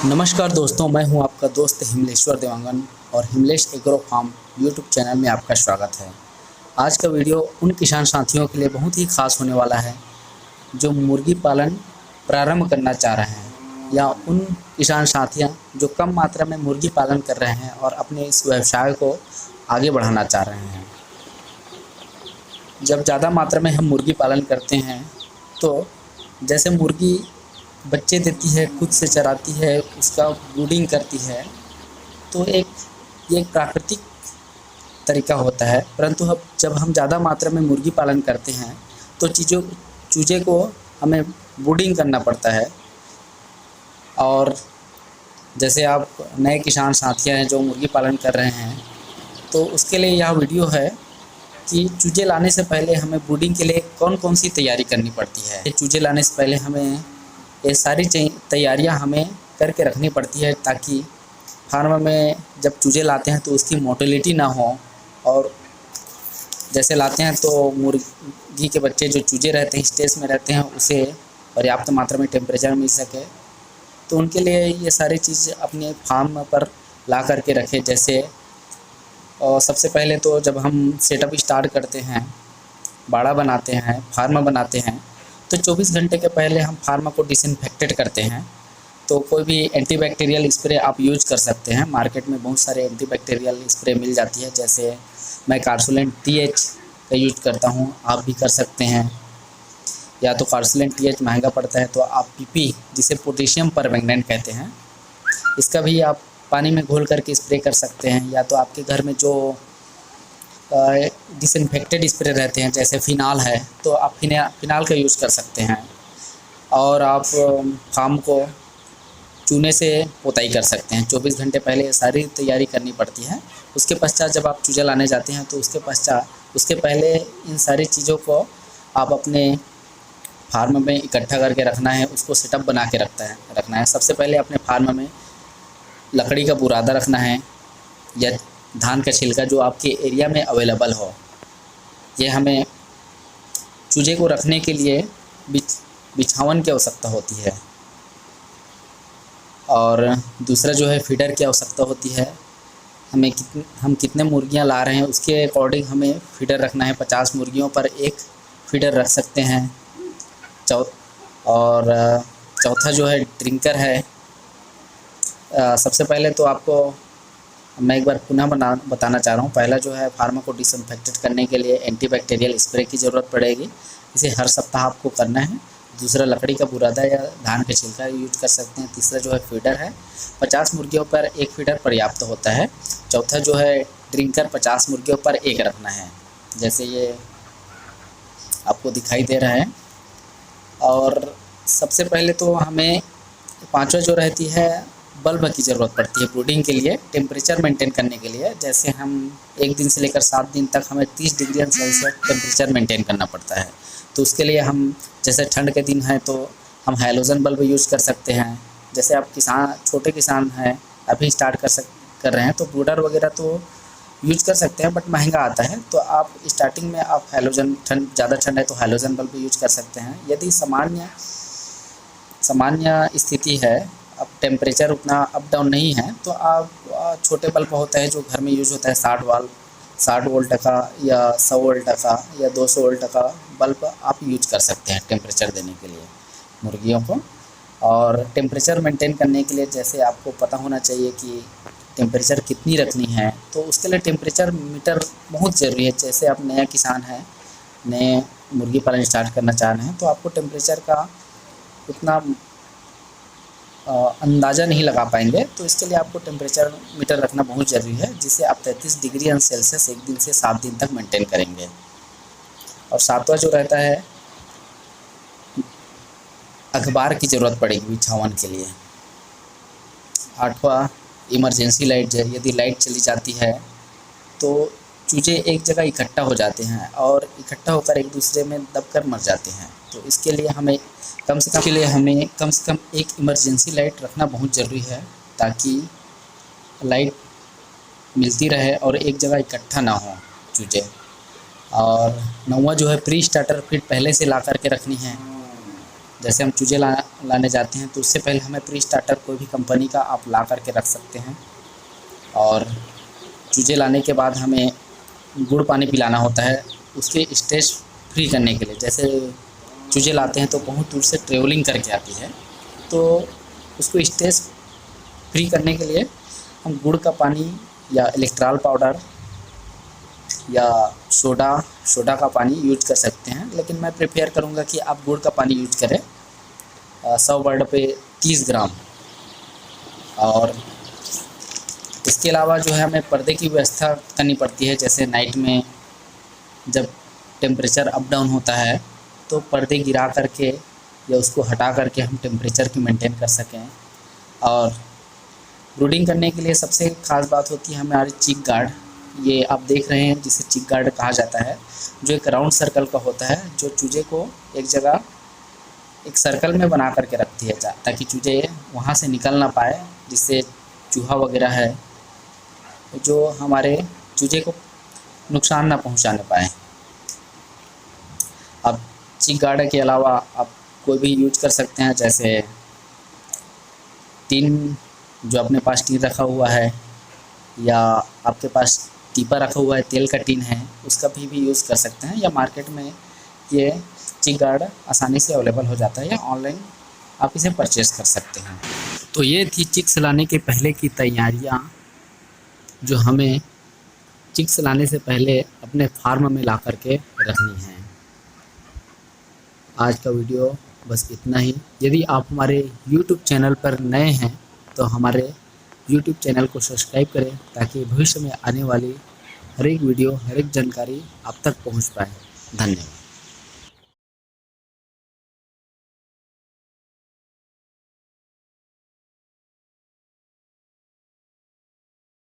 नमस्कार दोस्तों, मैं हूं आपका दोस्त हिमलेश्वर देवांगन और हिमलेश एग्रो फार्म यूट्यूब चैनल में आपका स्वागत है। आज का वीडियो उन किसान साथियों के लिए बहुत ही खास होने वाला है जो मुर्गी पालन प्रारंभ करना चाह रहे हैं या उन किसान साथियां जो कम मात्रा में मुर्गी पालन कर रहे हैं और अपने इस व्यवसाय को आगे बढ़ाना चाह रहे हैं। जब ज़्यादा मात्रा में हम मुर्गी पालन करते हैं तो जैसे मुर्गी बच्चे देती है, खुद से चराती है, उसका ब्रूडिंग करती है, तो ये एक प्राकृतिक तरीका होता है। परंतु अब जब हम ज़्यादा मात्रा में मुर्गी पालन करते हैं तो चूजे को हमें ब्रूडिंग करना पड़ता है। और जैसे आप नए किसान साथियाँ हैं जो मुर्गी पालन कर रहे हैं, तो उसके लिए यह वीडियो है कि चूजे लाने से पहले हमें ब्रूडिंग के लिए कौन कौन सी तैयारी करनी पड़ती है। चूजे लाने से पहले हमें ये सारी तैयारियां हमें करके रखनी पड़ती है ताकि फार्म में जब चूजे लाते हैं तो उसकी मोर्टेलिटी ना हो। और जैसे लाते हैं तो मुर्गी के बच्चे जो चूजे रहते हैं, स्टेज में रहते हैं, उसे पर्याप्त मात्रा में टेम्परेचर मिल सके, तो उनके लिए ये सारी चीज़ अपने फार्म पर ला करके रखें। जैसे सबसे पहले तो जब हम सेटअप स्टार्ट करते हैं, बाड़ा बनाते हैं, फार्म बनाते हैं, तो 24 घंटे के पहले हम फार्म को डिसइंफेक्टेड करते हैं। तो कोई भी एंटीबैक्टीरियल स्प्रे आप यूज कर सकते हैं। मार्केट में बहुत सारे एंटीबैक्टीरियल स्प्रे मिल जाती है, जैसे मैं कार्सुलेंट TH का यूज करता हूं, आप भी कर सकते हैं। या तो कार्सुलेंट TH महंगा पड़ता है तो आप PP, जिसे पोटेशियम परमैंगनेट कहते हैं, इसका भी आप पानी में घोल करके स्प्रे कर सकते हैं। या तो आपके घर में जो डिसइंफेक्टेड स्प्रे रहते हैं जैसे फिनाल है, तो आप फिनाल का यूज़ कर सकते हैं। और आप फार्म को चूने से पोताई कर सकते हैं। 24 घंटे पहले ये सारी तैयारी करनी पड़ती है। उसके पश्चात जब आप चूजा लाने जाते हैं तो उसके पहले इन सारी चीज़ों को आप अपने फार्म में इकट्ठा करके रखना है, उसको सेटअप बना के रखना है। सबसे पहले अपने फार्म में लकड़ी का बुरादा रखना है या धान का छिलका जो आपके एरिया में अवेलेबल हो। ये हमें चूजे को रखने के लिए बिछावन की आवश्यकता होती है। और दूसरा जो है फीडर की आवश्यकता होती है। हम कितने मुर्गियां ला रहे हैं उसके अकॉर्डिंग हमें फीडर रखना है। 50 मुर्गियों पर एक फीडर रख सकते हैं। और चौथा जो है ड्रिंकर है। सबसे पहले तो आपको मैं एक बार पुनः बताना चाह रहा हूँ। पहला जो है, फार्म को डिसइंफेक्टेड करने के लिए एंटीबैक्टीरियल स्प्रे की ज़रूरत पड़ेगी, इसे हर सप्ताह आपको करना है। दूसरा लकड़ी का बुरादा या धान का छिलका यूज कर सकते हैं। तीसरा जो है फीडर है, 50 मुर्गियों पर एक फीडर पर्याप्त होता है। चौथा जो है ड्रिंकर, 50 मुर्गियों पर एक रखना है, जैसे ये आपको दिखाई दे रहा है। और सबसे पहले तो हमें पाँचवा जो रहती है, बल्ब की ज़रूरत पड़ती है ब्रूडिंग के लिए, टेम्परेचर मेंटेन करने के लिए। जैसे हम 1 दिन से लेकर 7 दिन तक हमें 30 डिग्री सेल्सियस टेम्परेचर मेंटेन करना पड़ता है। तो उसके लिए हम, जैसे ठंड के दिन हैं तो हम हैलोजन बल्ब यूज़ कर सकते हैं। जैसे आप छोटे किसान हैं, अभी स्टार्ट कर रहे हैं, तो ब्रूडर वगैरह तो यूज कर सकते हैं, बट महंगा आता है। तो आप स्टार्टिंग में आप ज़्यादा ठंड है तो हैलोजन बल्ब यूज कर सकते हैं। यदि सामान्य स्थिति है, अब टेम्परेचर उतना अप डाउन नहीं है, तो आप छोटे बल्ब होता है जो घर में यूज़ होता है, 60 वोल्ट का या 100 वोल्ट का या 200 वोल्ट का बल्ब आप यूज कर सकते हैं टेम्परेचर देने के लिए मुर्गियों को। और टेम्परेचर मेंटेन करने के लिए जैसे आपको पता होना चाहिए कि टेम्परेचर कितनी रखनी है, तो उसके लिए टेम्परेचर मीटर बहुत ज़रूरी है। जैसे आप नया किसान हैं, नए मुर्गी पालन स्टार्ट करना चाह रहे हैं, तो आपको टेम्परेचर का उतना अंदाज़ा नहीं लगा पाएंगे, तो इसके लिए आपको टेम्परेचर मीटर रखना बहुत ज़रूरी है, जिसे आप 33 डिग्री सेल्सियस 1 दिन से 7 दिन तक मेंटेन करेंगे। और सातवां जो रहता है, अखबार की ज़रूरत पड़ेगी बिछावन के लिए। आठवां, इमरजेंसी लाइट। यदि लाइट चली जाती है तो चूजे एक जगह इकट्ठा हो जाते हैं और इकट्ठा होकर एक दूसरे में दबकर मर जाते हैं। तो इसके लिए हमें कम से कम एक इमरजेंसी लाइट रखना बहुत ज़रूरी है, ताकि लाइट मिलती रहे और एक जगह इकट्ठा ना हो चूजे। और 9वां जो है, प्री स्टार्टर फीड पहले से ला करके रखनी है। जैसे हम चूजे लाने जाते हैं तो उससे पहले हमें प्री स्टार्टर कोई भी कंपनी का आप ला करके रख सकते हैं। और चूजे लाने के बाद हमें गुड़ पानी पिलाना होता है उसके स्ट्रेस फ्री करने के लिए। जैसे चूजे लाते हैं तो बहुत दूर से ट्रेवलिंग करके आती है, तो उसको स्ट्रेस फ्री करने के लिए हम गुड़ का पानी या इलेक्ट्रॉल पाउडर या सोडा का पानी यूज कर सकते हैं। लेकिन मैं प्रेफर करूँगा कि आप गुड़ का पानी यूज करें 100 वर्ड पे 30 ग्राम। और इसके अलावा जो है हमें पर्दे की व्यवस्था करनी पड़ती है। जैसे नाइट में जब टेम्परेचर अप डाउन होता है तो पर्दे गिरा करके या उसको हटा करके हम टेम्परेचर की मेंटेन कर सकें। और ब्रूडिंग करने के लिए सबसे ख़ास बात होती है हमारी चिक गार्ड। ये आप देख रहे हैं जिसे चिक गार्ड कहा जाता है, जो एक राउंड सर्कल का होता है, जो चूजे को एक जगह एक सर्कल में बना करके रखती है ताकि चूजे वहाँ से निकल ना पाए, जिससे चूहा वगैरह है जो हमारे चूजे को नुकसान ना पहुँचाने पाए। अब चिक गार्ड के अलावा आप कोई भी यूज कर सकते हैं, जैसे टीन जो अपने पास टीन रखा हुआ है या आपके पास टीपा रखा हुआ है, तेल का टीन है, उसका भी यूज़ कर सकते हैं। या मार्केट में ये चिक गार्ड आसानी से अवेलेबल हो जाता है या ऑनलाइन आप इसे परचेज़ कर सकते हैं। तो ये थी चिक्स लाने के पहले की तैयारियां जो हमें चिक्स लाने से पहले अपने फार्म में ला करके रखनी है। आज का वीडियो बस इतना ही। यदि आप हमारे YouTube चैनल पर नए हैं तो हमारे YouTube चैनल को सब्सक्राइब करें ताकि भविष्य में आने वाली हर एक वीडियो, हर एक जानकारी आप तक पहुंच पाए। धन्यवाद।